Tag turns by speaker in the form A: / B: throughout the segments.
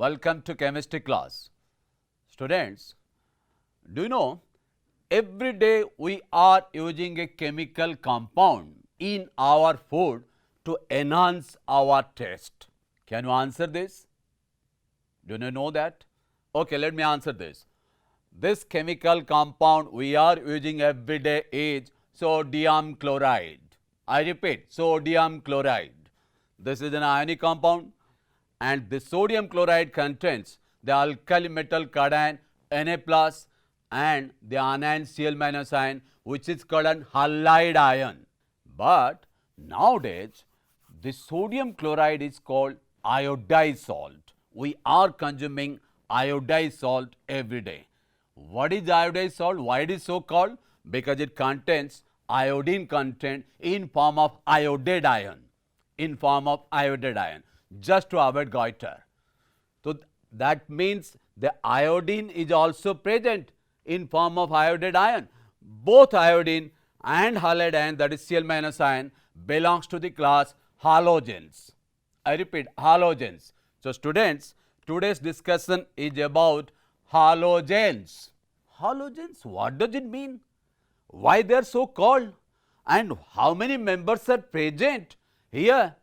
A: Welcome to chemistry class. Students, do you know every day we are using a chemical compound in our food to enhance our taste. Can you answer this? Do you know that? Okay, let me answer this. This chemical compound we are using every day is sodium chloride. I repeat, sodium chloride. This is an ionic compound and the sodium chloride contains the alkali metal cation Na plus and the anion Cl minus ion, which is called an halide ion. But nowadays the sodium chloride is called iodized salt. We are consuming iodized salt every day. What is iodized salt? Why it is so called? Because it contains iodine content in form of iodide ion. Just to avoid goiter. So that means the iodine is also present in form of iodide ion. Both iodine and halide ion, that is Cl minus ion, belongs to the class halogens. I repeat, halogens. So students, today's discussion is about halogens. Halogens, what does it mean? Why they are so called? And how many members are present here?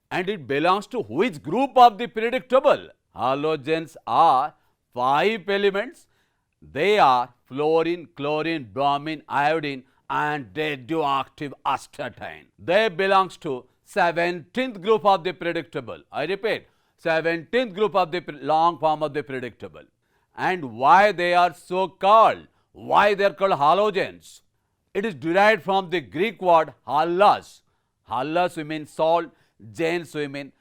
A: And it belongs to which group of the periodic table? Halogens are 5 elements. They are fluorine, chlorine, bromine, iodine and radioactive astatine. They belongs to 17th group of the periodic table. I repeat, 17th group of the long form of the periodic table. And why they are so called? Why they are called halogens? It is derived from the Greek word halos. Halos we mean salt, gens we mean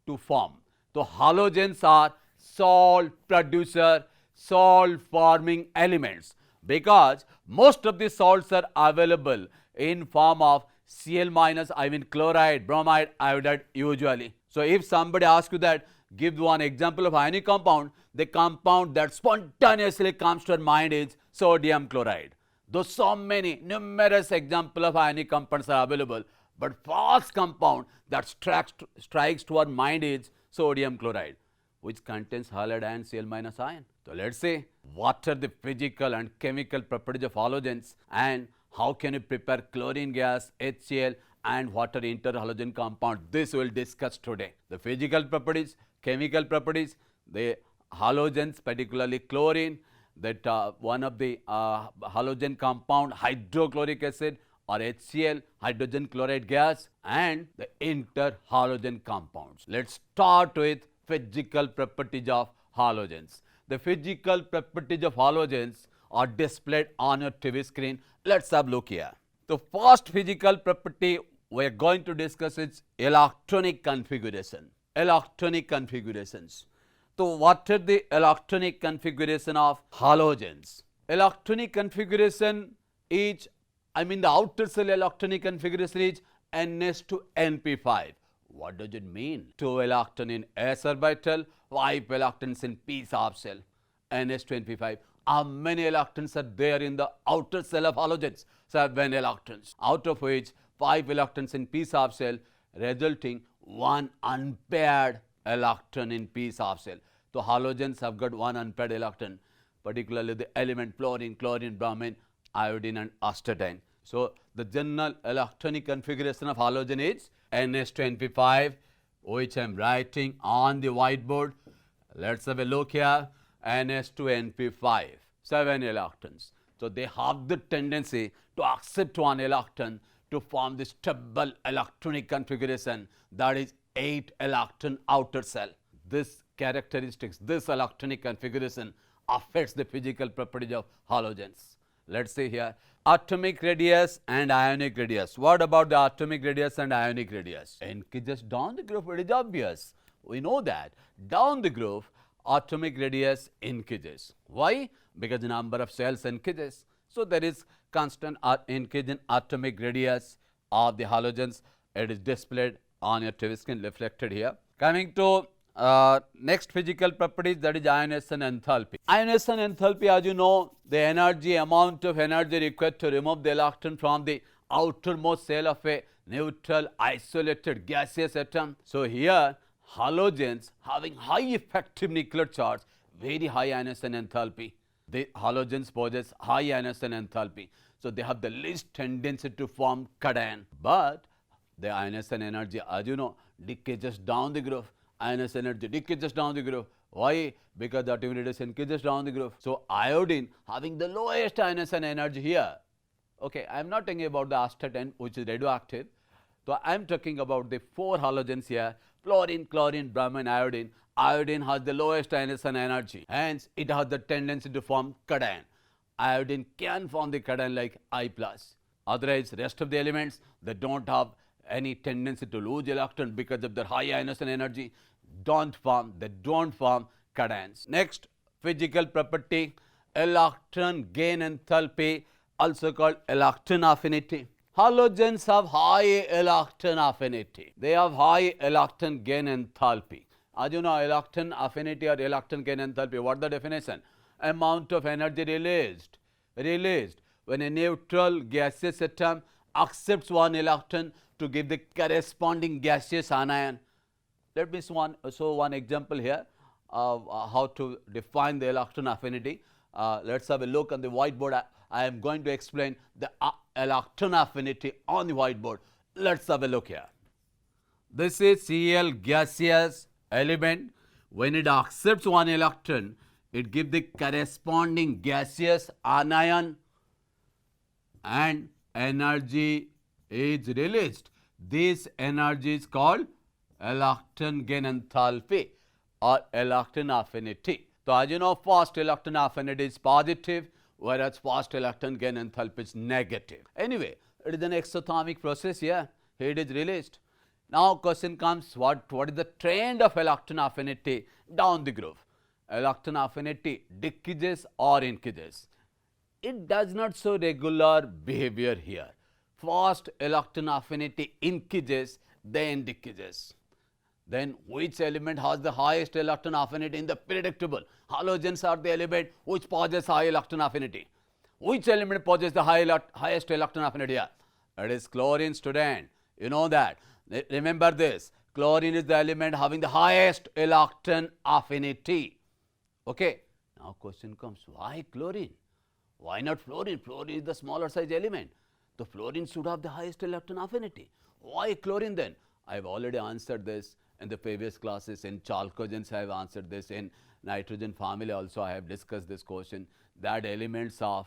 A: to form. So halogens are salt producer, salt forming elements because most of the salts are available in form of Cl minus, I mean chloride, bromide, iodide usually. So if somebody asks you that, give one example of ionic compound, the compound that spontaneously comes to your mind is sodium chloride. Though so many numerous examples of ionic compounds are available, but first compound that strikes to our mind is sodium chloride, which contains halide ion, Cl minus ion. So let's see what are the physical and chemical properties of halogens and how can you prepare chlorine gas, HCl and what are interhalogen compounds. This we will discuss today. The physical properties, chemical properties, the halogens, particularly chlorine, that one of the halogen compound hydrochloric acid or HCl, hydrogen chloride gas and the interhalogen compounds. Let's start with physical properties of halogens. The physical properties of halogens are displayed on your TV screen. Let's have a look here. The first physical property we are going to discuss is electronic configuration. Electronic configurations. So what are the electronic configuration of halogens? Electronic configuration is, the outer cell electronic configuration is Ns to Np5. What does it mean? 2 electrons in s orbital, 5 electrons in p sub cell, Ns to Np5. How many electrons are there in the outer cell of halogens? 7 electrons, out of which 5 electrons in p sub cell, resulting 1 unpaired electron in p sub cell. So halogens have got 1 unpaired electron, particularly the element fluorine, chlorine, bromine, iodine and astatine. So the general electronic configuration of halogen is Ns to Np5, which I am writing on the whiteboard. Let's have a look here. Ns to Np5, 7 electrons. So they have the tendency to accept 1 electron to form the stable electronic configuration, that is 8 electron outer cell. This characteristics, this electronic configuration affects the physical properties of halogens. Let's see here, atomic radius and ionic radius. What about the atomic radius and ionic radius? Increases down the group, it is obvious. We know that down the group, atomic radius increases. Why? Because the number of cells increases. So there is constant increase in atomic radius of the halogens. It is displayed on your TV screen, reflected here. Coming to next physical properties, that is ionization enthalpy. Ionization enthalpy, as you know, the energy, amount of energy required to remove the electron from the outermost cell of a neutral isolated gaseous atom. So here halogens having high effective nuclear charge, very high ionization enthalpy. The halogens possess high ionization enthalpy. So they have the least tendency to form cation. But the ionization energy, as you know, decays down the groove. Ionization energy decays down the groove. Why? Because the atomic radius increases down the groove. So iodine having the lowest ionization energy here. Okay, I am not talking about the astatine, which is radioactive. So I am talking about the 4 halogens here: fluorine, chlorine, bromine, iodine. Iodine has the lowest ionization energy, hence it has the tendency to form cation. Iodine can form the cation like I+. Otherwise, rest of the elements, they don't have any tendency to lose electron because of their high ionization energy. They don't form cations. Next, physical property, electron gain enthalpy, also called electron affinity. Halogens have high electron affinity. They have high electron gain enthalpy. As you know, electron affinity or electron gain enthalpy, what is the definition? Amount of energy released when a neutral gaseous atom accepts one electron to give the corresponding gaseous anion. Let me show one example here of how to define the electron affinity. Let's have a look on the whiteboard. I am going to explain the electron affinity on the whiteboard. Let's have a look here. This is Cl gaseous element. When it accepts one electron, it gives the corresponding gaseous anion and energy is released. This energy is called electron gain enthalpy or electron affinity. So as you know, fast electron affinity is positive, whereas fast electron gain enthalpy is negative. Anyway, it is an exothermic process here. Heat is released. Now question comes, what is the trend of electron affinity down the groove? Electron affinity decreases or increases? It does not show regular behavior here. Fast electron affinity increases, then decreases. Then which element has the highest electron affinity in the predictable? Halogens are the element which possess high electron affinity. Which element possesses the highest electron affinity here? It is chlorine, student. You know that. Remember this. Chlorine is the element having the highest electron affinity. Okay. Now question comes, why chlorine? Why not fluorine? Fluorine is the smaller size element. The fluorine should have the highest electron affinity. Why chlorine then? I have already answered this in the previous classes. In chalcogens I have answered this. In nitrogen family also I have discussed this question, that elements of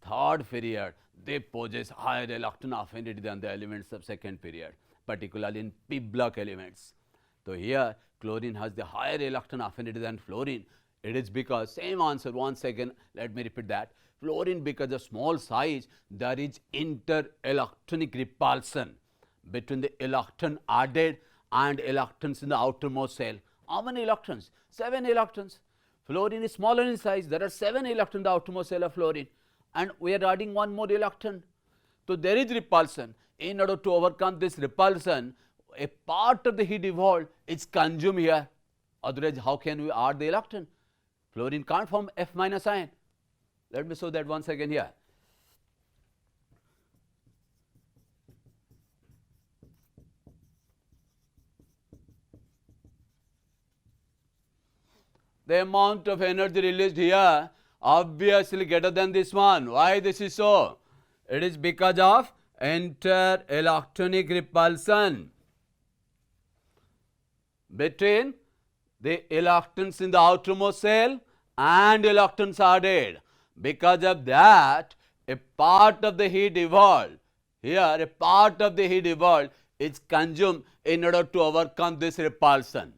A: third period, they possess higher electron affinity than the elements of second period, particularly in p block elements. So here chlorine has the higher electron affinity than fluorine. It is because, same answer once again, let me repeat that. Fluorine, because of small size, there is inter-electronic repulsion between the electron added and electrons in the outermost shell. How many electrons? 7 electrons. Fluorine is smaller in size. There are 7 electrons in the outermost shell of fluorine, and we are adding one more electron. So there is repulsion. In order to overcome this repulsion, a part of the heat evolved is consumed here. Otherwise, how can we add the electron? Fluorine can't form F- ion. Let me show that once again here. The amount of energy released here obviously greater than this one. Why this is so? It is because of inter-electronic repulsion between the electrons in the outermost shell and electrons added. Because of that, a part of the heat evolved. Here, a part of the heat evolved is consumed in order to overcome this repulsion.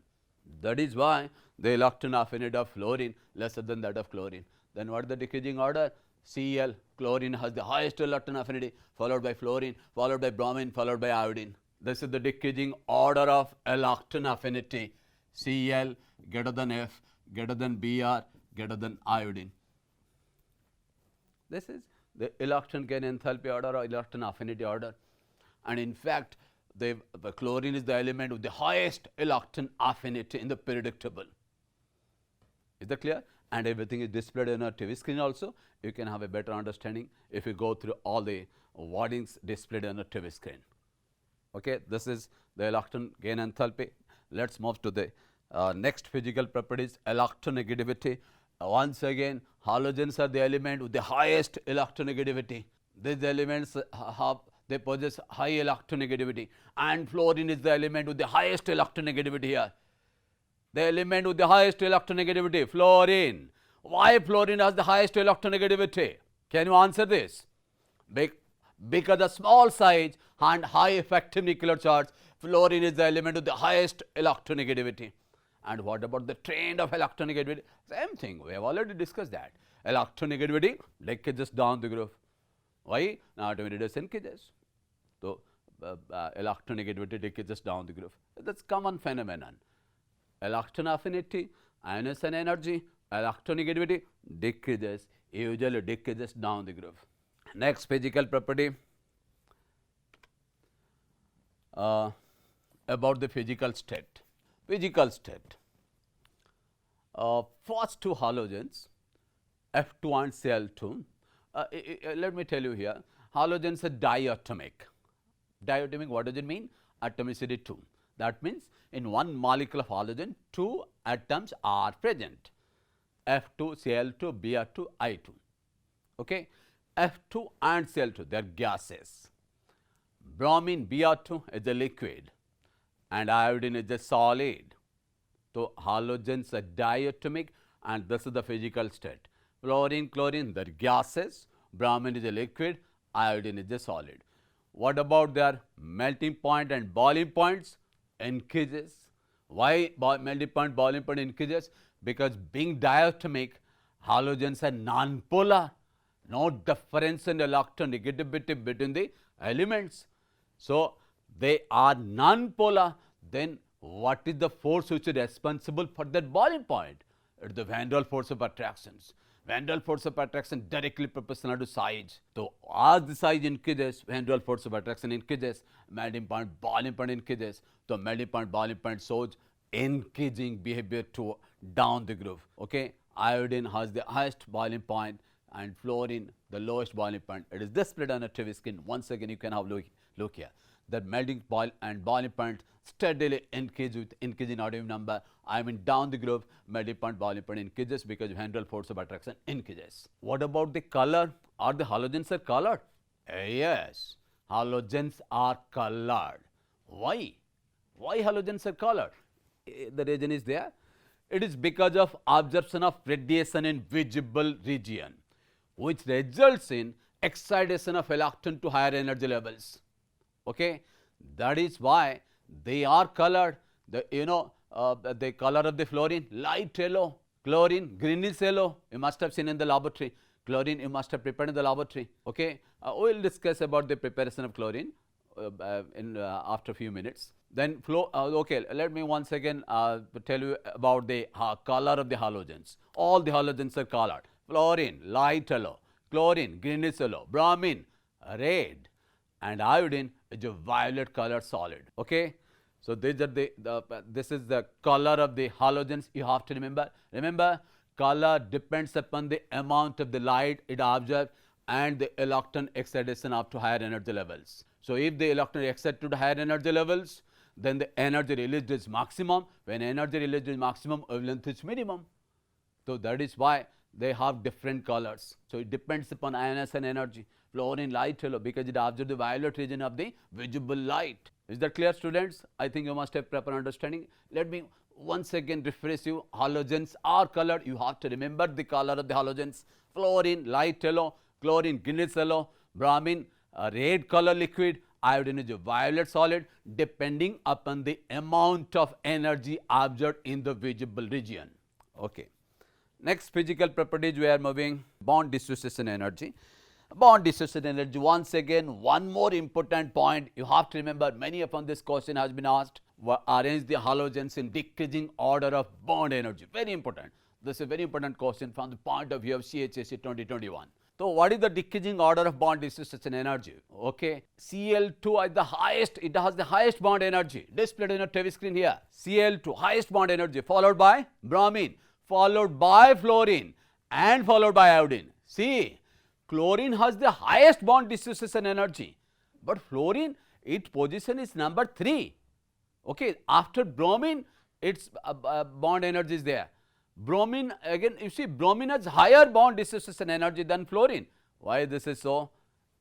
A: That is why the electron affinity of fluorine lesser than that of chlorine. Then what is the decreasing order? Cl, chlorine has the highest electron affinity, followed by fluorine, followed by bromine, followed by iodine. This is the decreasing order of electron affinity. Cl greater than F, greater than Br, greater than iodine. This is the electron gain enthalpy order or electron affinity order. And in fact, the chlorine is the element with the highest electron affinity in the periodic table. Is that clear? And everything is displayed on a TV screen also. You can have a better understanding if you go through all the wordings displayed on a TV screen. Okay, this is the electron gain enthalpy. Let's move to the next physical properties, electronegativity. Once again, halogens are the element with the highest electronegativity. These elements they possess high electronegativity, and fluorine is the element with the highest electronegativity here. The element with the highest electronegativity, fluorine. Why fluorine has the highest electronegativity? Can you answer this? Because the small size and high effective nuclear charge, fluorine is the element with the highest electronegativity. And what about the trend of electronegativity? Same thing, we have already discussed that. Electronegativity leakages down the groove. Why? Not when it is engages. So, electronegativity decays down the groove. That's common phenomenon. Electron affinity, ionization energy, electronegativity decays, usually decays down the groove. Next physical property about the physical state. Physical state. First two halogens, F2 and Cl2. Let me tell you here, halogens are diatomic. Diatomic, what does it mean? Atomicity 2. That means in one molecule of halogen, two atoms are present. F2, Cl2, Br2, I2. Okay? F2 and Cl2, they are gases. Bromine, Br2 is a liquid and iodine is a solid. So, halogens are diatomic and this is the physical state. Fluorine, chlorine, they are gases. Bromine is a liquid, iodine is a solid. What about their melting point and boiling points? Increases. Why melting point, boiling point increases? Because being diatomic, halogens are non-polar. No difference in electronegativity between the elements. So, they are non-polar. Then what is the force which is responsible for that boiling point? It is the van der Waals force of attractions. Van der Waals force of attraction directly proportional to size. So, as the size increases, van der Waals force of attraction increases, melting point, boiling point increases. So, melting point, boiling point shows increasing behavior to down the groove. Okay, iodine has the highest boiling point and fluorine the lowest boiling point. It is displayed on a TV screen. Once again, you can have look here. The melting point and boiling point steadily increase with increasing atomic number. I mean down the groove, melting point, boiling point increases because van der Waals force of attraction increases. What about the color? Are the halogens are colored? Yes, halogens are colored. Why? Why halogens are colored? The reason is there. It is because of absorption of radiation in visible region, which results in excitation of electron to higher energy levels. Okay, that is why they are colored. The color of the fluorine, light yellow, chlorine, greenish yellow. You must have seen in the laboratory. Chlorine, you must have prepared in the laboratory. Okay, we will discuss about the preparation of chlorine after a few minutes. Then okay, let me once again tell you about the color of the halogens. All the halogens are colored. Fluorine, light yellow, chlorine, greenish yellow, bromine, red, and iodine is a violet color solid. Okay, so these are this is the color of the halogens. You have to remember. Remember, color depends upon the amount of the light it absorbs and the electron excitation up to higher energy levels. So if the electron excited to higher energy levels, then the energy released is maximum. When energy released is maximum, wavelength is minimum. So that is why they have different colors. So it depends upon ionization energy. Fluorine light yellow because it absorbs the violet region of the visible light. Is that clear, students? I think you must have proper understanding. Let me once again refresh you. Halogens are colored. You have to remember the color of the halogens. Fluorine light yellow, chlorine greenish yellow, bromine red color liquid, iodine is a violet solid depending upon the amount of energy absorbed in the visible region. Okay. Next physical properties we are moving, bond dissociation energy. Bond dissociation energy, once again, one more important point you have to remember, many upon this question has been asked, arrange the halogens in decreasing order of bond energy. Very important. This is a very important question from the point of view of CHSE 2021. So, what is the decreasing order of bond dissociation energy? Okay, Cl2 is the highest, it has the highest bond energy, displayed in a TV screen here. Cl2, highest bond energy, followed by bromine, followed by fluorine, and followed by iodine. See, chlorine has the highest bond dissociation energy, but fluorine, its position is number 3. Okay, after bromine, its bond energy is there. Bromine, again, you see, bromine has higher bond dissociation energy than fluorine. Why this is so?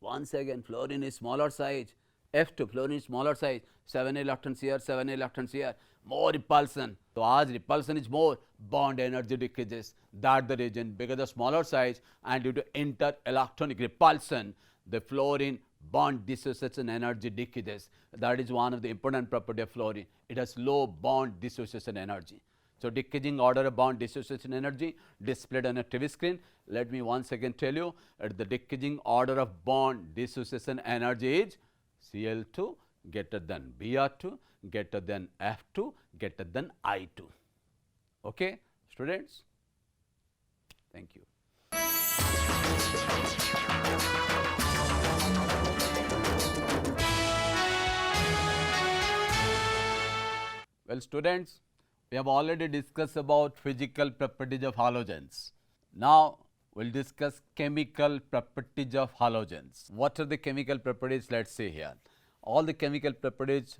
A: Once again, fluorine is smaller size. F2, fluorine is smaller size. 7 electrons here, 7 electrons here. More repulsion. So as repulsion is more, bond energy decreases. That's the reason, because of smaller size and due to inter-electronic repulsion, the fluorine bond dissociation energy decreases. That is one of the important property of fluorine. It has low bond dissociation energy. So decreasing order of bond dissociation energy displayed on a TV screen. Let me once again tell you that the decreasing order of bond dissociation energy is Cl2 greater than Br2 greater than F2 greater than I2. Okay, students? Thank you. Well, students, we have already discussed about physical properties of halogens. Now, we'll discuss chemical properties of halogens. What are the chemical properties? Let's see here. All the chemical properties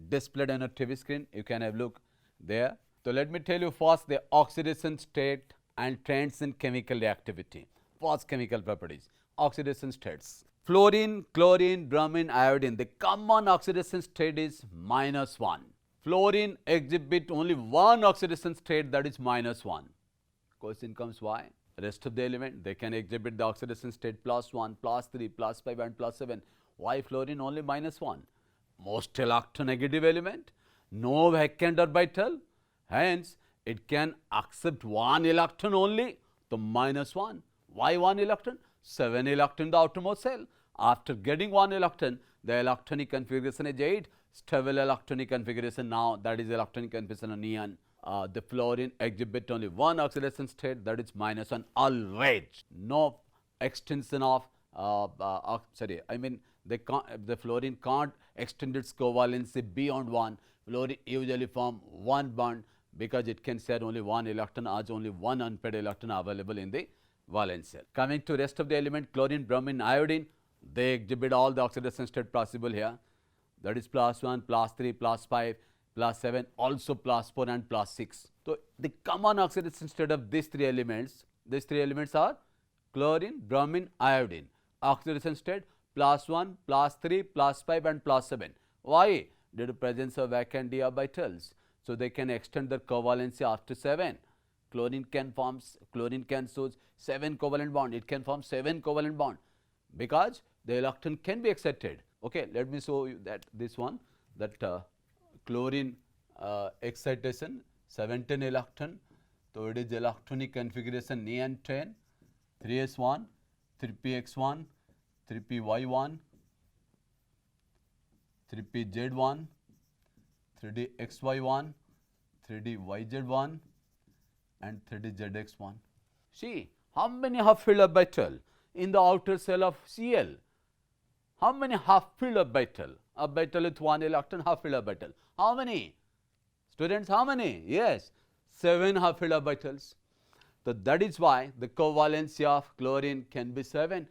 A: displayed on a TV screen. You can have a look there. So, let me tell you first the oxidation state and trends in chemical reactivity. First chemical properties, oxidation states. Fluorine, chlorine, bromine, iodine, the common oxidation state is -1. Fluorine exhibit only one oxidation state, that is -1. Question comes why? Rest of the element, they can exhibit the oxidation state +1, +3, +5 and +7. Why fluorine only -1? Most electronegative element, no vacant orbital, hence it can accept one electron only, so -1. Why one electron? 7 electron in the outermost shell. After getting one electron, the electronic configuration is 8. Stable electronic configuration now, that is electronic configuration of neon. The fluorine exhibit only one oxidation state, that is -1 always. No extension of, the fluorine can't extend its covalency beyond 1. Fluorine usually form one bond because it can share only one electron, as only one unpaired electron available in the valence shell. Coming to rest of the element, chlorine, bromine, iodine, they exhibit all the oxidation state possible here. That is +1, +3, +5, +7, also +4 and +6. So, the common oxidation state of these three elements are chlorine, bromine, iodine. Oxidation state +1, +3, +5 and +7. Why? Due to presence of vacant d orbitals. So, they can extend their covalency after 7. Chlorine can show 7 covalent bond. It can form 7 covalent bond because the electron can be excited. Okay, let me show you that this one, that chlorine excitation 17 electron. So, it is electronic configuration neon 10, 3s1, 3px1, 3py1, 3pz1, 3dxy1, 3dyz1 and 3dzx1. See, how many half-filled orbital in the outer shell of Cl? How many half-filled orbital? Orbital with one electron, half-filled orbital. How many? Students, how many? Yes, 7 half-filled orbitals. So, that is why the covalency of chlorine can be 7.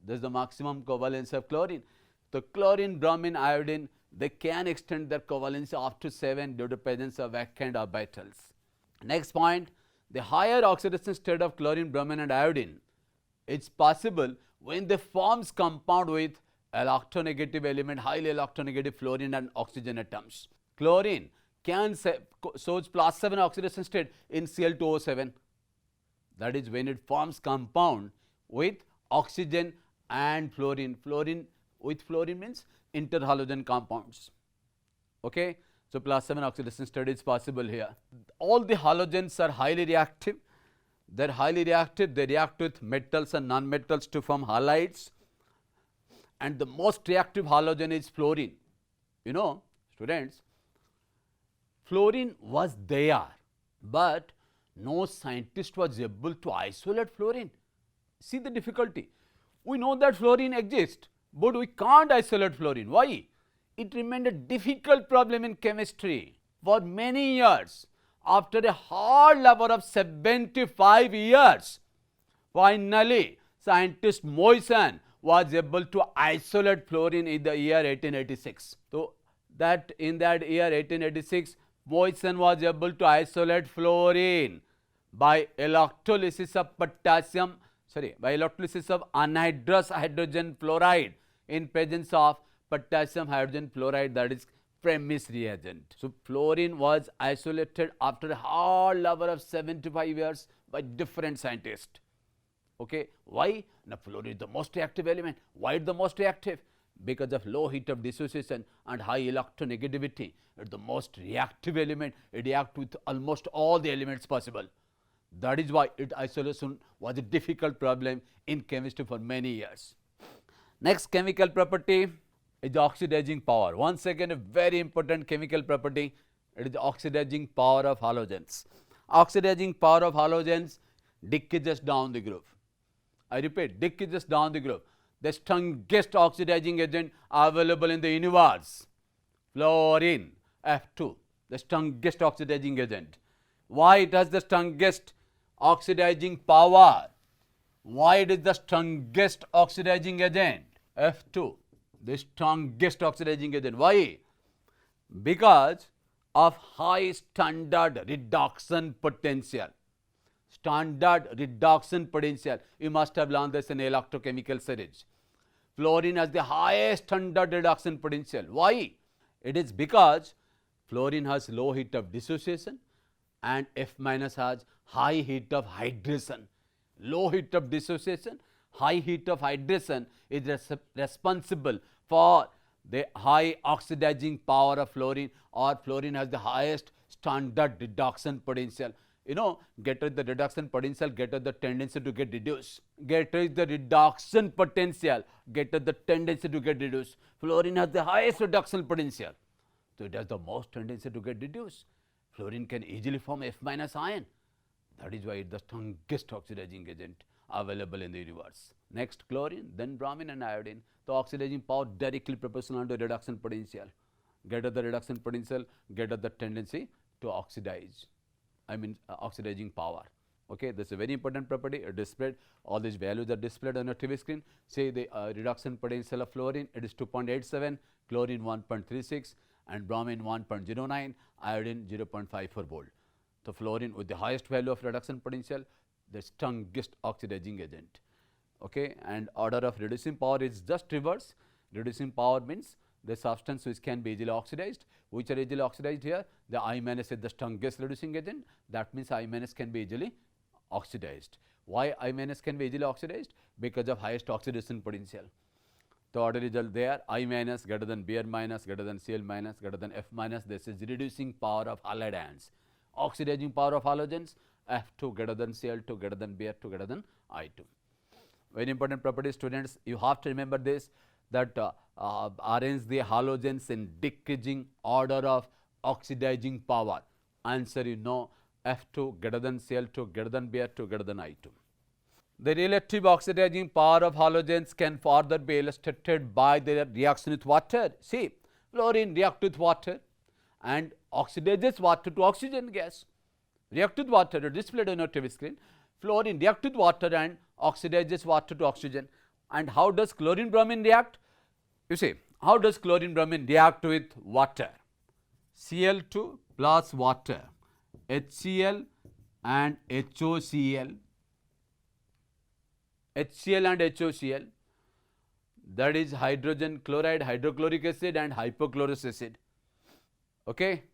A: This is the maximum covalence of chlorine. So, chlorine, bromine, iodine, they can extend their covalency up to 7 due to presence of vacant orbitals. Next point, the higher oxidation state of chlorine, bromine and iodine, it's possible when they forms compound with electronegative element, highly electronegative fluorine and oxygen atoms. Chlorine can shows +7 oxidation state in Cl2O7. That is when it forms compound with oxygen and fluorine. Fluorine with fluorine means interhalogen compounds. Okay, so +7 oxidation state is possible here. All the halogens are highly reactive. They are highly reactive. They react with metals and non-metals to form halides. And the most reactive halogen is fluorine. You know, students, fluorine was there, but no scientist was able to isolate fluorine. See the difficulty. We know that fluorine exists, but we can't isolate fluorine. Why? It remained a difficult problem in chemistry for many years. After a hard labor of 75 years, finally, scientist Moisen was able to isolate fluorine in the year 1886. So, that in that year 1886, Moison was able to isolate fluorine by electrolysis of anhydrous hydrogen fluoride in presence of potassium hydrogen fluoride, that is premise reagent. So fluorine was isolated after a hard labor of 75 years by different scientists. Okay, why? Now fluorine is the most reactive element. Why it is the most reactive? Because of low heat of dissociation and high electronegativity. It is the most reactive element. It reacts with almost all the elements possible. That is why its isolation was a difficult problem in chemistry for many years. Next chemical property is oxidizing power. Once again, a very important chemical property. It is the oxidizing power of halogens. Oxidizing power of halogens decreases down the groove. I repeat, decreases down the groove. The strongest oxidizing agent available in the universe, fluorine, F2, the strongest oxidizing agent. Why it has the strongest oxidizing power? Why it is the strongest oxidizing agent? F2, the strongest oxidizing agent. Why? Because of high standard reduction potential. Standard reduction potential. You must have learned this in electrochemical series. Fluorine has the highest standard reduction potential. Why? It is because fluorine has low heat of dissociation and F minus has high heat of hydration. Low heat of dissociation, high heat of hydration is responsible for the high oxidizing power of fluorine, or fluorine has the highest standard reduction potential. You know, greater the reduction potential, greater the tendency to get reduced. Greater is the reduction potential, greater the tendency to get reduced. Fluorine has the highest reduction potential, so it has the most tendency to get reduced. Fluorine can easily form F minus ion. That is why it is the strongest oxidizing agent available in the universe. Next, chlorine, then bromine and iodine. The oxidizing power directly proportional to reduction potential. Greater the reduction potential, greater the tendency to oxidize. Oxidizing power. Okay, this is a very important property. Displayed, all these values are displayed on your TV screen. Say the reduction potential of fluorine, it is 2.87, chlorine 1.36, and bromine 1.09, iodine 0.54 volt. So fluorine with the highest value of reduction potential, the strongest oxidizing agent. Okay, and order of reducing power is just reverse. Reducing power means the substance which can be easily oxidized. Which are easily oxidized here? The I minus is the strongest reducing agent. That means I minus can be easily oxidized. Why I minus can be easily oxidized? Because of highest oxidation potential. The order is there, I minus greater than Br minus, greater than Cl minus, greater than F minus. This is reducing power of halide ions. Oxidizing power of halogens, F2 greater than Cl2 greater than Br2 greater than I2. Very important property, students. You have to remember this, that arrange the halogens in decreasing order of oxidizing power. Answer you know, F2 greater than Cl2 greater than Br2 greater than I2. The relative oxidizing power of halogens can further be illustrated by their reaction with water. See, fluorine reacts with water and oxidizes water to oxygen gas. React with water, displayed on your TV screen. Fluorine reacts with water and oxidizes water to oxygen. And how does chlorine bromine react? You see, how does chlorine bromine react with water? Cl2 plus water, HCl and HOCl. HCl and HOCl, that is hydrogen chloride, hydrochloric acid and hypochlorous acid. Okay,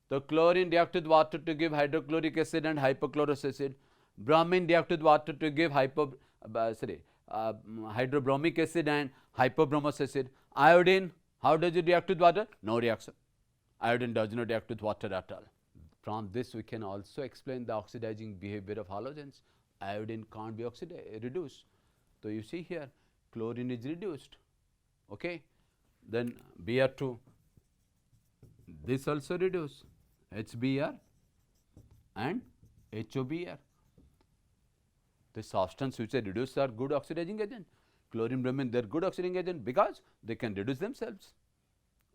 A: the chlorine reacts with water to give hydrochloric acid and hypochlorous acid. Bromine reacts with water to give hydrobromic acid and hypobromous acid. Iodine, how does it react with water? No reaction. Iodine does not react with water at all. From this we can also explain the oxidizing behavior of halogens. Iodine can't be reduced. So you see here, chlorine is reduced. Okay, then Br2, this also reduced, HBr and HOBr. The substance which are reduced are good oxidizing agent. Chlorine, bromine, they are good oxidizing agent because they can reduce themselves.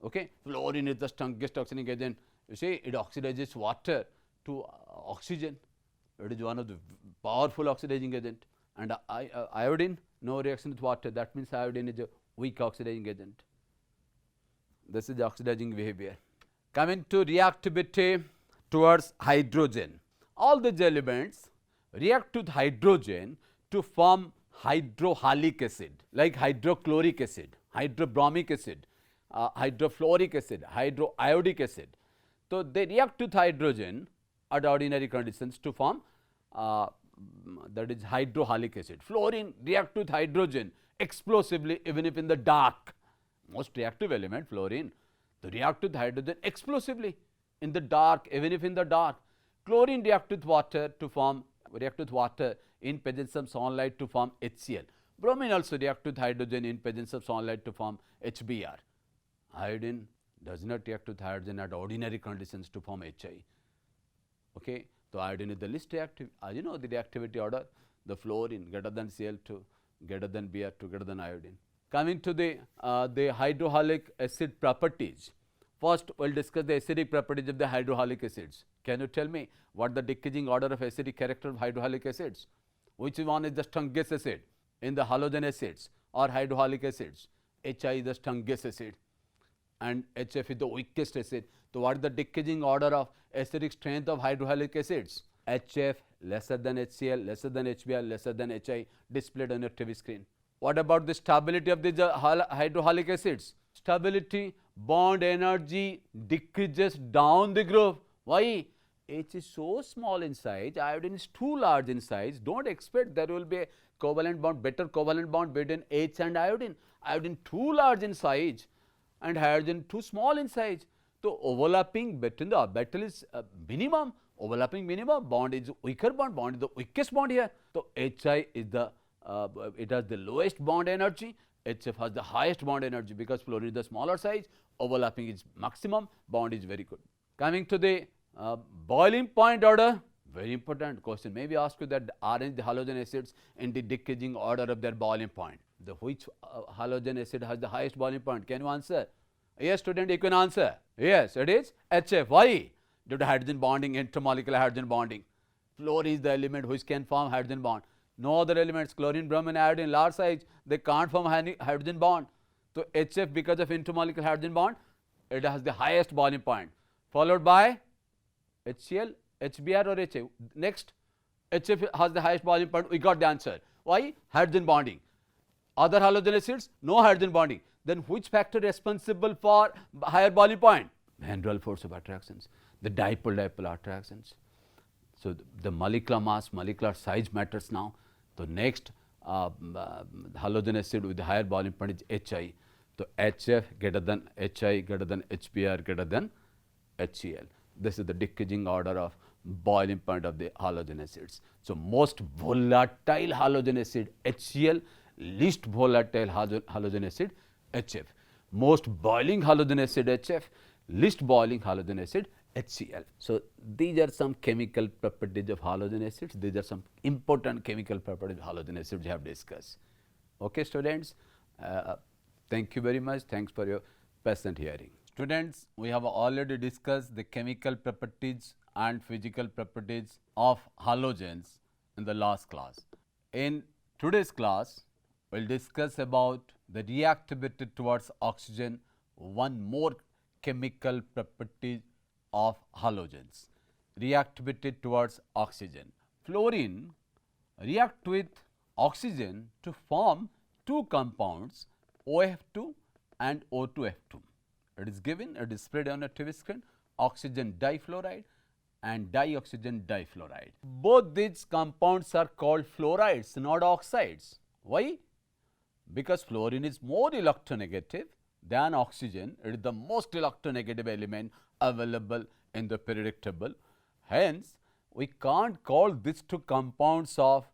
A: Okay, fluorine is the strongest oxidizing agent. You see, it oxidizes water to oxygen. It is one of the powerful oxidizing agent. And iodine, no reaction with water. That means iodine is a weak oxidizing agent. This is oxidizing behavior. Coming to reactivity towards hydrogen. All these elements react with hydrogen to form hydrohalic acid like hydrochloric acid, hydrobromic acid, hydrofluoric acid, hydroiodic acid. So, they react with hydrogen at ordinary conditions to form that is hydrohalic acid. Fluorine react with hydrogen explosively even if in the dark. Most reactive element fluorine, they react with hydrogen explosively in the dark, even if in the dark. Chlorine react with water in presence of sunlight to form HCl. Bromine also react with hydrogen in presence of sunlight to form HBr. Iodine does not react with hydrogen at ordinary conditions to form Hi. Okay. So, iodine is the least reactive. As you know the reactivity order, the fluorine greater than Cl2, greater than Br2, greater than iodine. Coming to the hydrohalic acid properties. First, we will discuss the acidic properties of the hydrohalic acids. Can you tell me what the decreasing order of acidic character of hydrohalic acids? Which one is the strongest acid in the halogen acids or hydrohalic acids? Hi is the strongest acid and HF is the weakest acid. So, what is the decreasing order of acidic strength of hydrohalic acids? HF lesser than HCl, lesser than HBr, lesser than Hi, displayed on your TV screen. What about the stability of these hydrohalic acids? Stability, bond energy decreases down the groove. Why? H is so small in size, iodine is too large in size. Don't expect there will be a covalent bond, better covalent bond between H and iodine. Iodine too large in size and hydrogen too small in size. So, overlapping between the orbital is minimum, overlapping minimum, bond is weaker bond is the weakest bond here. So, Hi is the it has the lowest bond energy, HF has the highest bond energy because fluorine is the smaller size, overlapping is maximum, bond is very good. Coming to the boiling point order, very important question, maybe ask you that arrange the halogen acids in the decreasing order of their boiling point. Which halogen acid has the highest boiling point? Can you answer? Yes, student, you can answer. Yes, it is HF. Why? Due to hydrogen bonding, intermolecular hydrogen bonding. Fluorine is the element which can form hydrogen bond. No other elements, chlorine, bromine, iodine, large size, they can't form hydrogen bond. So, HF because of intermolecular hydrogen bond, it has the highest boiling point, followed by HCl, HBr or HA. Next, HF has the highest boiling point, we got the answer. Why? Hydrogen bonding. Other halogen acids, no hydrogen bonding. Then which factor responsible for higher boiling point? Van der Waals force of attractions, the dipole-dipole attractions. So, the molecular mass, molecular size matters now. So, next halogen acid with the higher boiling point is Hi. So, HF greater than Hi greater than HBr greater than HCl. This is the decreasing order of boiling point of the halogen acids. So, most volatile halogen acid HCl, least volatile halogen acid HF, most boiling halogen acid HF, least boiling halogen acid HCl. So, these are some chemical properties of halogen acids. These are some important chemical properties of halogen acids we have discussed. Okay, students, thank you very much. Thanks for your patient hearing. Students, we have already discussed the chemical properties and physical properties of halogens in the last class. In today's class, we will discuss about the reactivity towards oxygen, one more chemical property of halogens, reactivity towards oxygen. Fluorine react with oxygen to form two compounds OF2 and O2F2. It is given, it is spread on a TV screen, oxygen difluoride and dioxygen difluoride. Both these compounds are called fluorides, not oxides. Why? Because fluorine is more electronegative than oxygen. It is the most electronegative element available in the periodic table. Hence, we can't call these two compounds of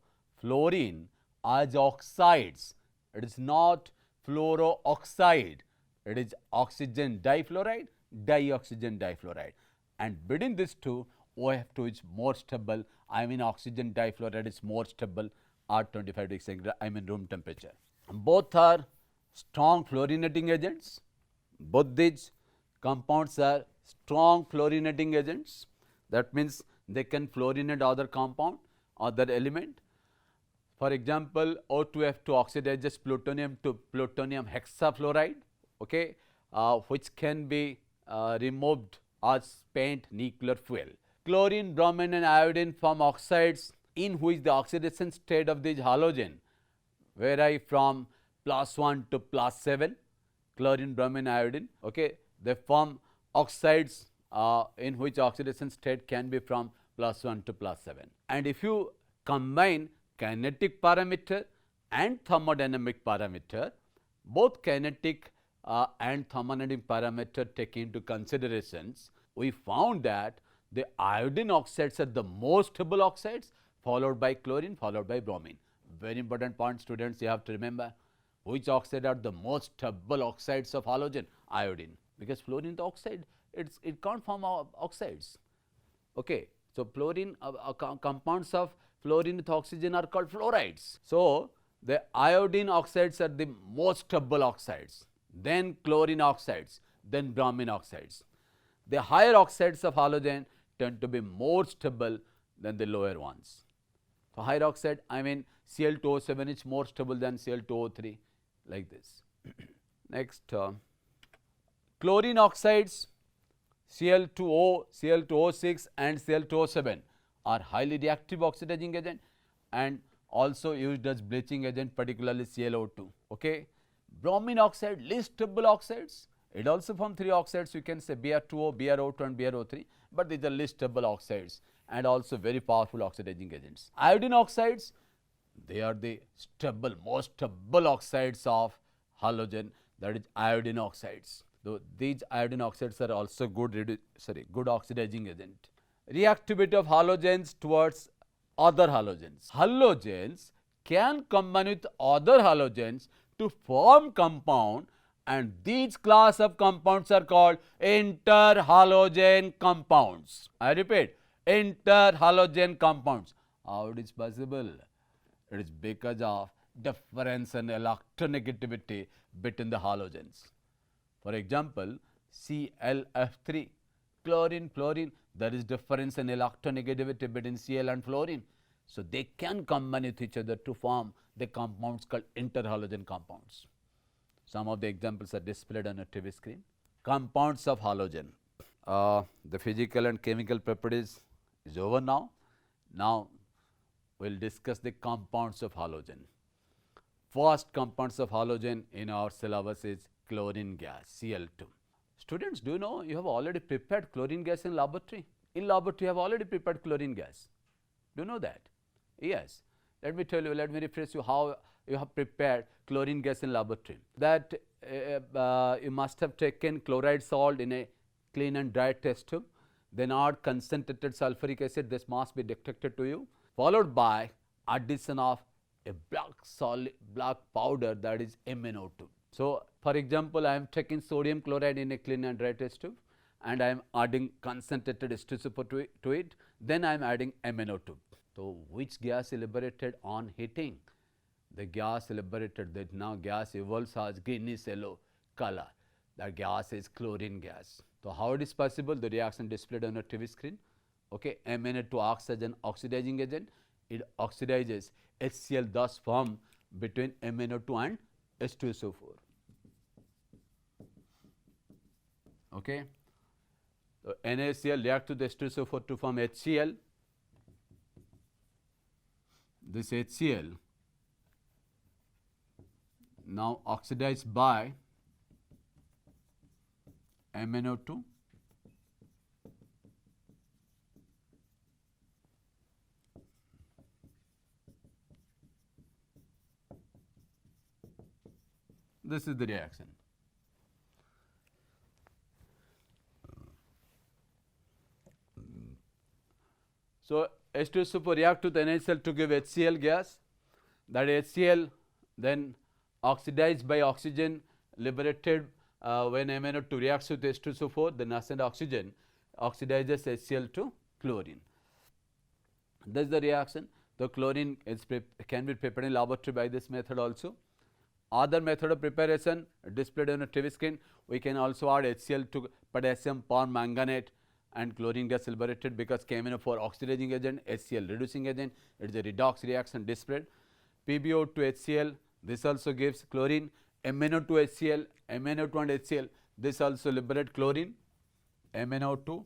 A: fluorine as oxides. It is not fluorooxide. It is oxygen difluoride, dioxygen difluoride. And between these two, OF2 is more stable. I mean, oxygen difluoride is more stable at 25 degrees centigrade, I mean room temperature. Both are strong fluorinating agents. Both these compounds are strong fluorinating agents. That means they can fluorinate other compound, other element. For example, O2F2 oxidizes plutonium to plutonium hexafluoride. Okay. which can be removed as spent nuclear fuel. Chlorine, bromine and iodine form oxides in which the oxidation state of these halogen vary from +1 to +7. Chlorine, bromine, iodine, okay, they form oxides in which oxidation state can be from +1 to +7. And if you combine kinetic parameter and thermodynamic parameter, both kinetic and thermodynamic parameter taken into considerations, we found that the iodine oxides are the most stable oxides, followed by chlorine, followed by bromine. Very important point, students, you have to remember which oxide are the most stable oxides of halogen? Iodine, because fluorine is oxide, it can't form oxides. Okay, so fluorine compounds of fluorine with oxygen are called fluorides. So the iodine oxides are the most stable oxides, then chlorine oxides, then bromine oxides. The higher oxides of halogen tend to be more stable than the lower ones. So higher oxide, I mean Cl2O7 is more stable than Cl2O3, like this. Next, chlorine oxides, Cl2O, Cl2O6 and Cl2O7 are highly reactive oxidizing agent and also used as bleaching agent, particularly ClO2. Okay. Bromine oxide, least stable oxides. It also forms 3 oxides, you can say Br2O, BrO2 and BrO3, but these are least stable oxides and also very powerful oxidizing agents. Iodine oxides, they are the stable, most stable oxides of halogen, that is iodine oxides. Though these iodine oxides are also good oxidizing agent. Reactivity of halogens towards other halogens. Halogens can combine with other halogens to form compound, and these class of compounds are called interhalogen compounds. I repeat, interhalogen compounds. How it is possible? It is because of difference in electronegativity between the halogens. For example, ClF3, chlorine, fluorine, there is difference in electronegativity between Cl and fluorine. So they can combine with each other to form the compounds called interhalogen compounds. Some of the examples are displayed on a TV screen. Compounds of halogen. The physical and chemical properties is over now. Now we will discuss the compounds of halogen. First compounds of halogen in our syllabus is chlorine gas, Cl2. Students, do you know you have already prepared chlorine gas in laboratory? In laboratory you have already prepared chlorine gas. Do you know that? Yes. Let me tell you, let me refresh you how you have prepared chlorine gas in laboratory. That you must have taken chloride salt in a clean and dry test tube, then add concentrated sulfuric acid, this must be detected to you, followed by addition of a black powder, that is MnO2. So for example, I am taking sodium chloride in a clean and dry test tube and I am adding concentrated H2SO4 to it, then I am adding MnO2. So which gas is liberated on heating? The gas liberated, that now gas evolves as greenish yellow color. That gas is chlorine gas. So how it is possible? The reaction displayed on a TV screen. Okay, MnO2 acts as an oxidizing agent. It oxidizes HCl, thus form between MnO2 and H2SO4. Okay. So NaCl react to the H2SO4 to form HCl. This HCl now oxidized by MnO2 this is the reaction. So H2SO4 react with NaCl to give HCl gas. That HCl then oxidized by oxygen liberated when MnO2 reacts with H2SO4, the nascent oxygen oxidizes HCl to chlorine. This is the reaction. The chlorine can be prepared in laboratory by this method also. Other method of preparation displayed on a TV screen, we can also add HCl to potassium permanganate and chlorine gas liberated, because KMnO4 oxidizing agent, HCl reducing agent, it is a redox reaction displayed. PbO2 HCl, this also gives chlorine, MnO2 HCl, MnO2 and HCl, This also liberate chlorine, MnO2.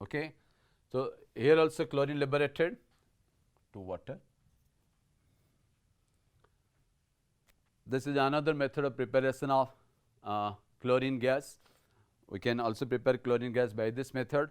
A: Okay. So, here also chlorine liberated to water. This is another method of preparation of chlorine gas. We can also prepare chlorine gas by this method.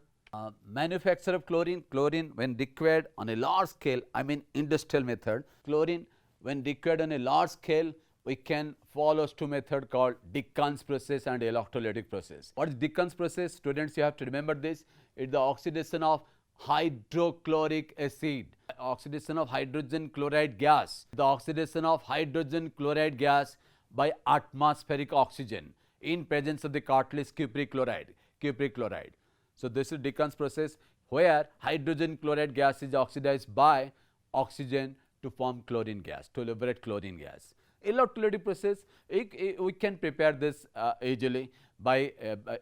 A: Manufacture of chlorine, when required on a large scale, I mean industrial method, chlorine when required on a large scale, we can follow two methods called Dickens process and electrolytic process. What is Dickens process? Students, you have to remember this. It is the oxidation of hydrochloric acid, oxidation of hydrogen chloride gas, the oxidation of hydrogen chloride gas by atmospheric oxygen in presence of the catalyst cupric chloride. So, this is Dickens process where hydrogen chloride gas is oxidized by oxygen to form chlorine gas, to liberate chlorine gas. Electrolytic process, we can prepare this easily by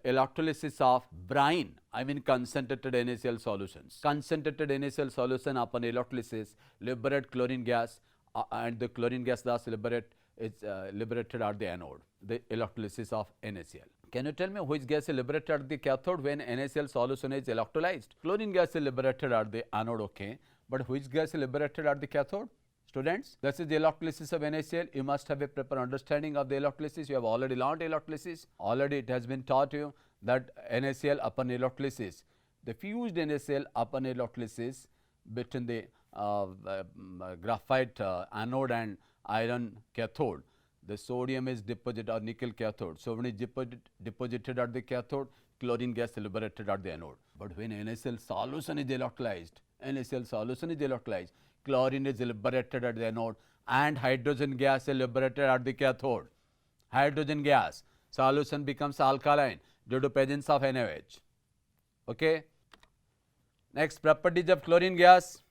A: electrolysis of brine, I mean concentrated NaCl solutions. Concentrated NaCl solution upon electrolysis liberate chlorine gas and the chlorine gas thus liberated at the anode, the electrolysis of NaCl. Can you tell me which gas is liberated at the cathode when NaCl solution is electrolyzed? Chlorine gas is liberated at the anode, okay, but which gas is liberated at the cathode? Students, this is the electrolysis of NaCl. You must have a proper understanding of the electrolysis. You have already learned electrolysis. Already it has been taught you that NaCl upon electrolysis, the fused NaCl upon electrolysis between the graphite anode and iron cathode, the sodium is deposited or nickel cathode. So, when it is deposited at the cathode, chlorine gas is liberated at the anode. But when NaCl solution is electrolyzed, chlorine is liberated at the anode and hydrogen gas is liberated at the cathode. Hydrogen gas solution becomes alkaline due to presence of NaOH. Okay. Next, properties of chlorine gas.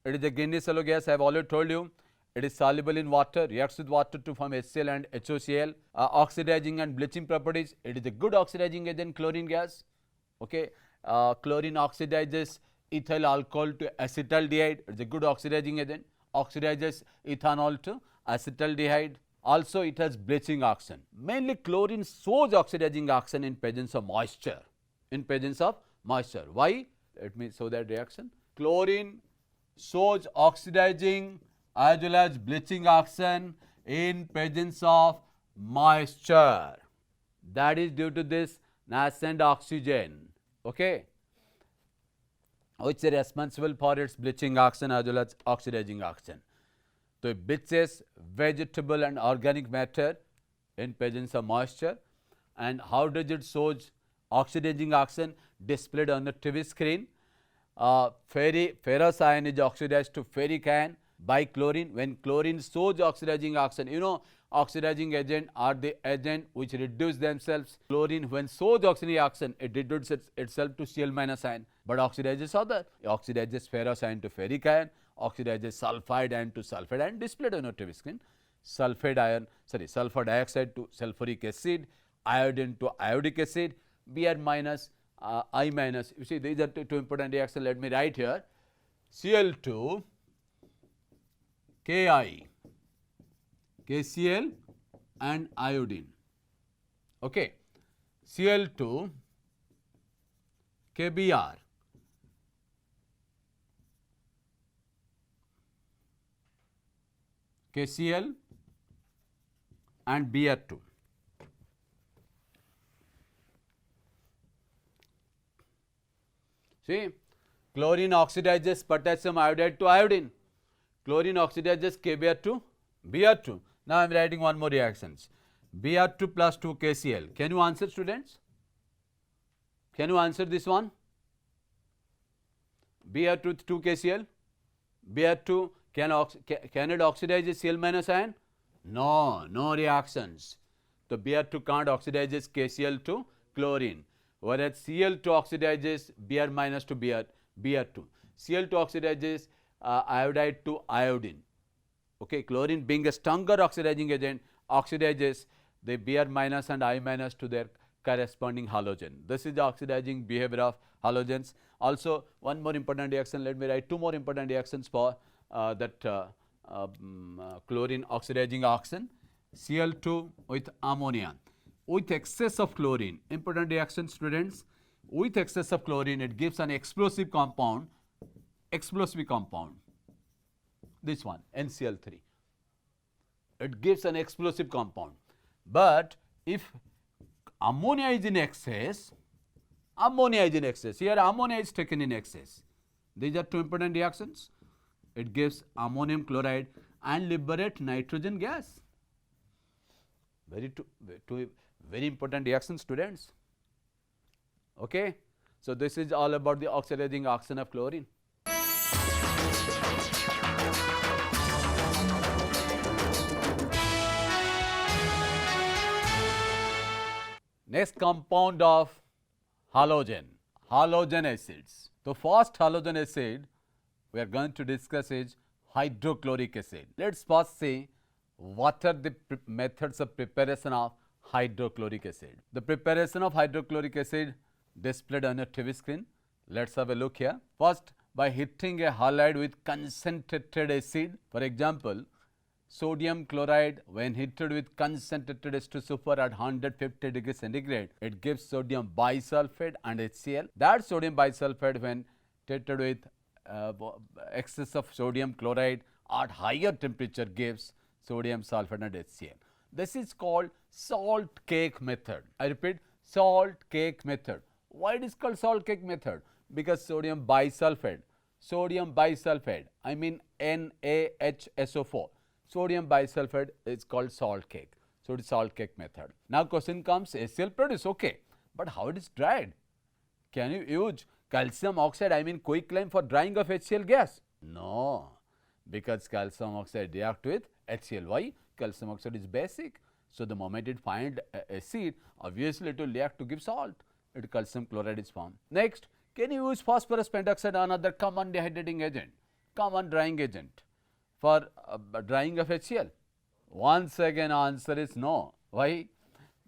A: It is a greenish yellow gas. I have already told you. It is soluble in water, reacts with water to form HCl and HOCl. Oxidizing and bleaching properties. It is a good oxidizing agent, chlorine gas. Okay. Chlorine oxidizes ethyl alcohol to acetaldehyde. It is a good oxidizing agent. Oxidizes ethanol to acetaldehyde. Also, it has bleaching action. Mainly, chlorine shows oxidizing action in presence of moisture. Why? Let me show that reaction. Chlorine shows oxidizing as well as bleaching action in presence of moisture. That is due to this nascent oxygen, okay, which is responsible for its bleaching action as well as oxidizing action. So, it bleaches vegetable and organic matter in presence of moisture. And how does it show oxidizing action? Displayed on the TV screen. Ferrous ion is oxidized to ferric ion by chlorine. When chlorine shows oxidizing action, you know, oxidizing agent are the agent which reduce themselves. Chlorine when shows oxidizing action, it reduces itself to Cl- ion, but oxidizes other. It oxidizes ferrous ion to ferric ion, oxidizes sulfide ion to sulfide ion, displayed on your TV screen. Sulfur dioxide to sulfuric acid, iodine to iodic acid, Br minus, I minus. You see, these are two important reactions. Let me write here. Cl2 Ki, KCl and iodine. Okay. Cl2 KBr, KCl and Br2. See, chlorine oxidizes potassium iodide to iodine. Chlorine oxidizes KBr to Br2. Now, I am writing one more reactions. Br2 plus 2 KCl. Can you answer, students? Can you answer this one? Br2 with 2 KCl. Br2 can it oxidize Cl- ion? No reactions. So, Br2 can't oxidize KCl to chlorine, whereas Cl2 oxidizes Br minus to Br2. Cl2 oxidizes iodide to iodine. Okay, chlorine being a stronger oxidizing agent oxidizes the Br minus and I minus to their corresponding halogen. This is the oxidizing behavior of halogens. Also, one more important reaction, let me write two more important reactions for chlorine oxidizing oxygen, Cl2 with ammonia. With excess of chlorine, important reaction students, with excess of chlorine it gives an explosive compound, this one NCl3. It gives an explosive compound. But if ammonia is in excess, here ammonia is taken in excess. These are two important reactions. It gives ammonium chloride and liberate nitrogen gas. Very important reaction students. Okay. So, this is all about the oxidizing oxygen of chlorine. Next compound of halogen acids. The first halogen acid we are going to discuss is hydrochloric acid. Let us first see what are the methods of preparation of hydrochloric acid. The preparation of hydrochloric acid displayed on your TV screen. Let us have a look here. First, by heating a halide with concentrated acid, for example, sodium chloride when heated with concentrated H2SO4 at 150 degrees centigrade, it gives sodium bisulfate and HCl. That sodium bisulfate when treated with excess of sodium chloride at higher temperature gives sodium sulfate and HCl. This is called salt cake method. I repeat, salt cake method. Why it is called salt cake method? Because sodium bisulfate, I mean NaHSO4. Sodium bisulfate is called salt cake. So, it is salt cake method. Now, question comes, HCl produce, okay, but how it is dried? Can you use calcium oxide, I mean quicklime for drying of HCl gas? No, because calcium oxide react with HCl. Why? Calcium oxide is basic. So, the moment it finds acid, obviously it will react to give salt. It calcium chloride is formed. Next, can you use phosphorus pentoxide, another common dehydrating agent, common drying agent for drying of HCl? Once again answer is no. Why?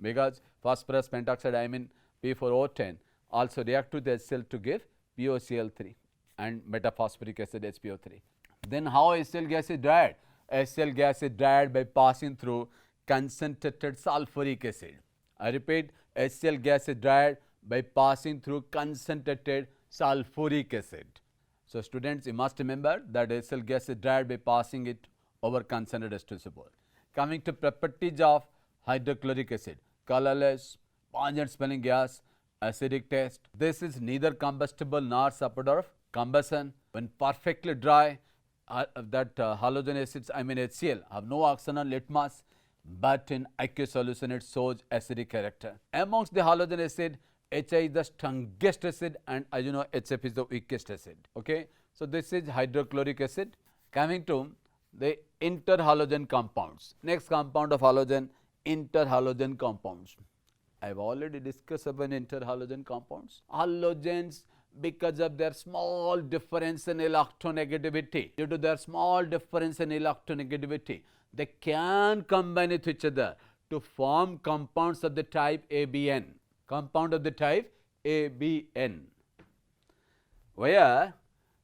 A: Because phosphorus pentoxide, I mean P4O10 also react with HCl to give POCl3 and metaphosphoric acid HPO3. Then how HCl gas is dried? HCl gas is dried by passing through concentrated sulfuric acid. I repeat, HCl gas is dried by passing through concentrated sulfuric acid. So, students, you must remember that HCl gas is dried by passing it over concentrated H2SO4. Coming to properties of hydrochloric acid, colorless, pungent smelling gas, acidic taste. This is neither combustible nor supporter of combustion. When perfectly dry, halogen acids, I mean HCl, have no oxygen or litmus, but in aqueous solution it shows acidic character. Amongst the halogen acid, HI is the strongest acid and as you know HF is the weakest acid. Okay. So, this is hydrochloric acid. Coming to the interhalogen compounds. Next compound of halogen, interhalogen compounds. I have already discussed about interhalogen compounds. Halogens, because of their small difference in electronegativity, due to their small difference in electronegativity, they can combine with each other to form compounds of the type ABN. Compound of the type ABN, where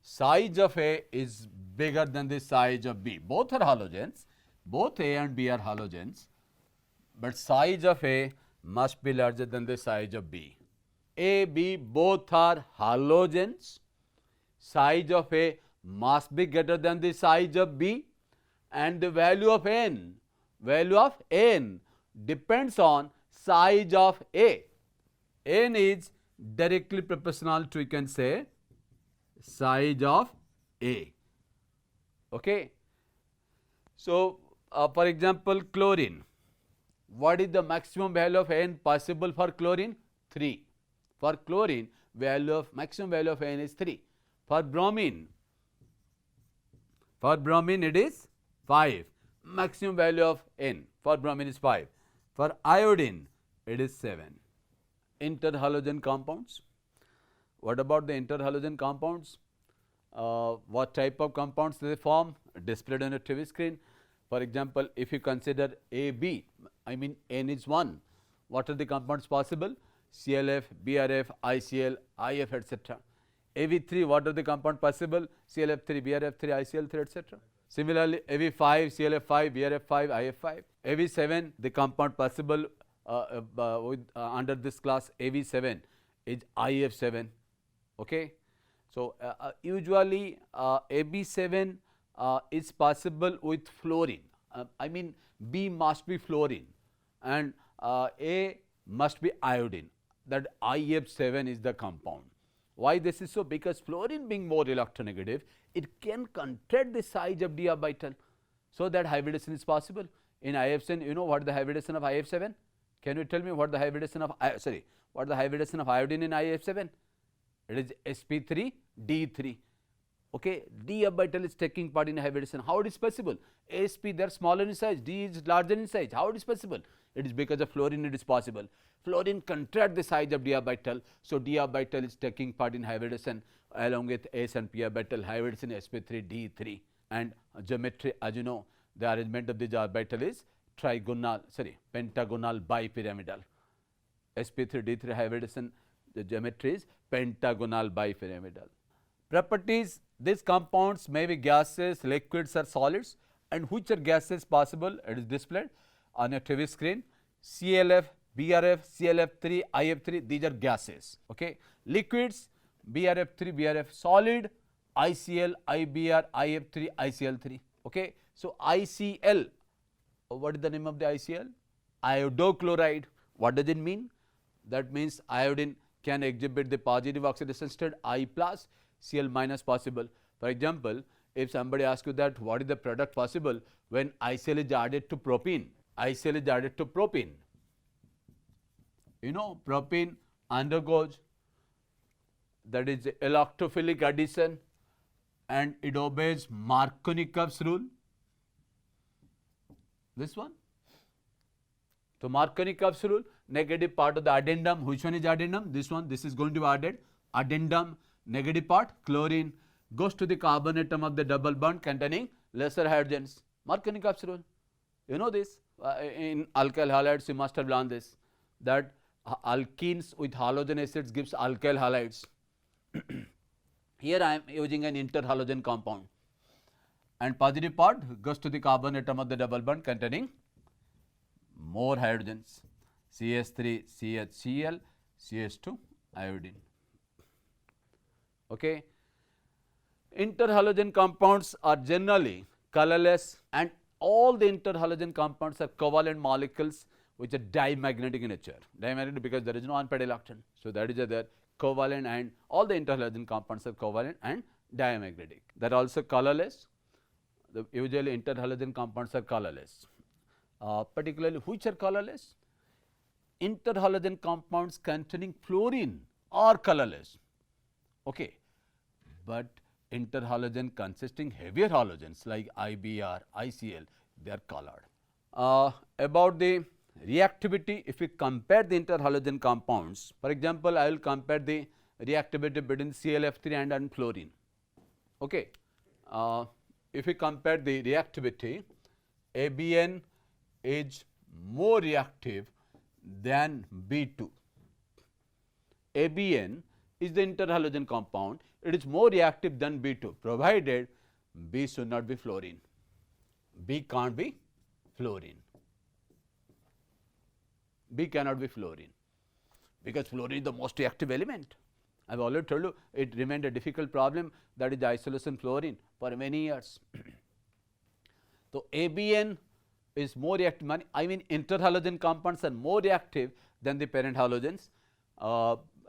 A: size of A is bigger than the size of B. Both are halogens, both A and B are halogens, but size of A must be larger than the size of B. A, B both are halogens, size of A must be greater than the size of B, and the value of N depends on size of A. N is directly proportional to, you can say, size of A. Okay. So, for example, chlorine. What is the maximum value of N possible for chlorine? 3. For chlorine, maximum value of N is 3. For bromine it is 5. Maximum value of N for bromine is 5. For iodine, it is 7. Interhalogen compounds. What about the interhalogen compounds? What type of compounds they form? Displayed on a TV screen. For example, if you consider AB, I mean N is 1. What are the compounds possible? ClF, BrF, ICl, IF, etc. Av3, what are the compound possible? ClF3, BrF3, ICl3, etc. Similarly, Av5, ClF5, BrF5, IF5. Av7, the compound possible under this class Av7 is IF7. Okay. So, usually Ab7 is possible with fluorine. I mean B must be fluorine and A must be iodine. That IF7 is the compound. Why this is so? Because fluorine being more electronegative, it can contract the size of d orbital, so that hybridization is possible. In IF7, you know what the hybridization of IF7? Can you tell me what the hybridization of what the hybridization of iodine in IF7? It is sp3d3. Okay, d orbital is taking part in hybridization. How it is possible? sp, they are smaller in size, d is larger in size. How it is possible? It is because of fluorine it is possible. Fluorine contract the size of d orbital, so d orbital is taking part in hybridization along with s and p orbital, hybridization sp3d3. And geometry, as you know, the arrangement of this orbital is pentagonal bipyramidal. sp3d3 hybridization, the geometry is pentagonal bipyramidal. Properties: these compounds may be gases, liquids or solids. And which are gases possible? It is displayed on your TV screen. ClF, BrF, ClF3, IF3, these are gases. Okay. Liquids: BrF3, BrF. Solid: ICl, IBr, IF3, ICl3. Okay. So, ICl, what is the name of the ICl? Iodochloride. What does it mean? That means iodine can exhibit the positive oxidation state, I plus, Cl minus possible. For example, if somebody asks you that what is the product possible when ICl is added to propene? ICl is added to propene. You know, propene undergoes, that is electrophilic addition, and it obeys Markovnikov's rule. This one. So, Markovnikov's rule, negative part of the addendum, which one is addendum? This one, this is going to be added. Addendum, negative part, chlorine, goes to the carbon atom of the double bond containing lesser hydrogens. Markovnikov's rule. You know this. In alkyl halides, you must have learned this, that alkenes with halogen acids gives alkyl halides. Here I am using an interhalogen compound, and positive part goes to the carbon atom of the double bond containing more hydrogens, CH3, CHCl, CH2, iodine. Okay. Interhalogen compounds are generally colorless, and all the interhalogen compounds are covalent molecules which are dimagnetic in nature. Dimagnetic because there is no unpaired electron. So, that is their covalent, and all the interhalogen compounds are covalent and diamagnetic. They are also colorless. Usually interhalogen compounds are colorless. Particularly which are colorless? Interhalogen compounds containing fluorine are colorless. Okay. But interhalogen consisting heavier halogens like IBr, ICl, they are colored. About the reactivity, if we compare the interhalogen compounds, for example, I will compare the reactivity between ClF3 and fluorine. Okay. If we compare the reactivity, ABN is more reactive than B2. ABN is the interhalogen compound, it is more reactive than B2, provided B should not be fluorine. B can't be fluorine. B cannot be fluorine, because fluorine is the most reactive element. I have already told you it remained a difficult problem, that is the isolation fluorine for many years. So, ABN is more reactive, I mean interhalogen compounds are more reactive than the parent halogens.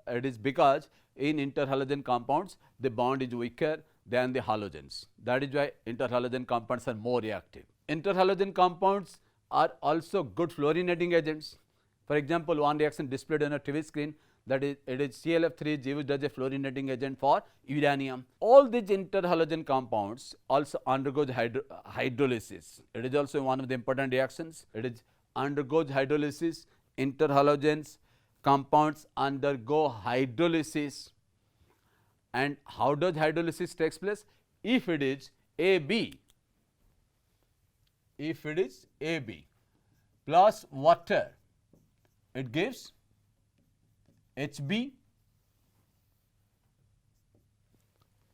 A: It is because in interhalogen compounds the bond is weaker than the halogens. That is why interhalogen compounds are more reactive. Interhalogen compounds are also good fluorinating agents. For example, one reaction displayed on a TV screen, that is it is ClF3 is used as a fluorinating agent for uranium. All these interhalogen compounds also undergoes hydrolysis. It is also one of the important reactions. It is undergoes hydrolysis. Interhalogens compounds undergo hydrolysis. And how does hydrolysis takes place? If it is AB, if it is AB plus water it gives Hb,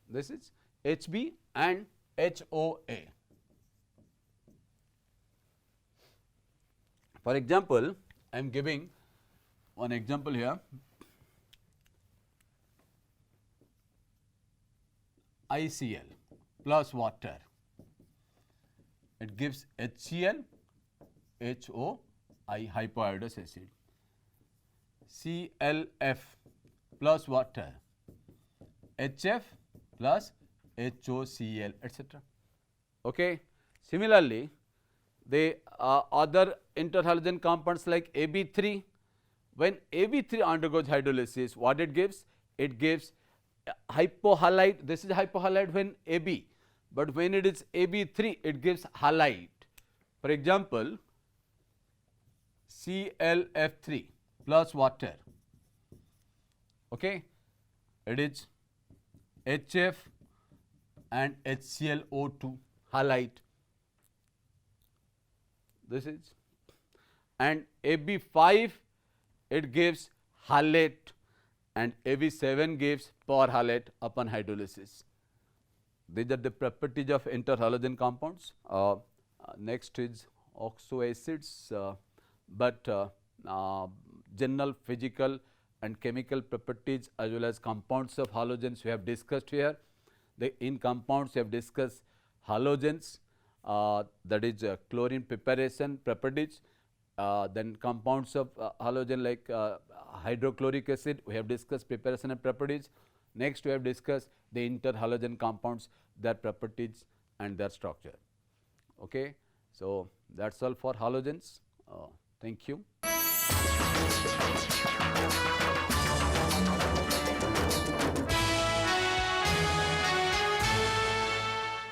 A: this is Hb and HOA. For example, I am giving one example here. ICl plus water, it gives HCl, HOI, hypoiodous acid. ClF plus water, HF plus HOCl, etc. Okay. Similarly, the other interhalogen compounds like Ab3, when Ab3 undergoes hydrolysis, what it gives? It gives hypohalite. This is hypohalite when Ab, but when it is Ab3, it gives halite. For example, ClF3 plus water, okay, it is HF and HClO2, halite. This is, and Ab5 it gives halate, and Ab7 gives perhalate upon hydrolysis. These are the properties of interhalogen compounds. Next is oxo acids, but general physical and chemical properties as well as compounds of halogens we have discussed here. In compounds we have discussed halogens, that is chlorine preparation properties, then compounds of halogen like hydrochloric acid, we have discussed preparation and properties. Next we have discussed the interhalogen compounds, their properties and their structure. Okay. So, that is all for halogens. Thank you.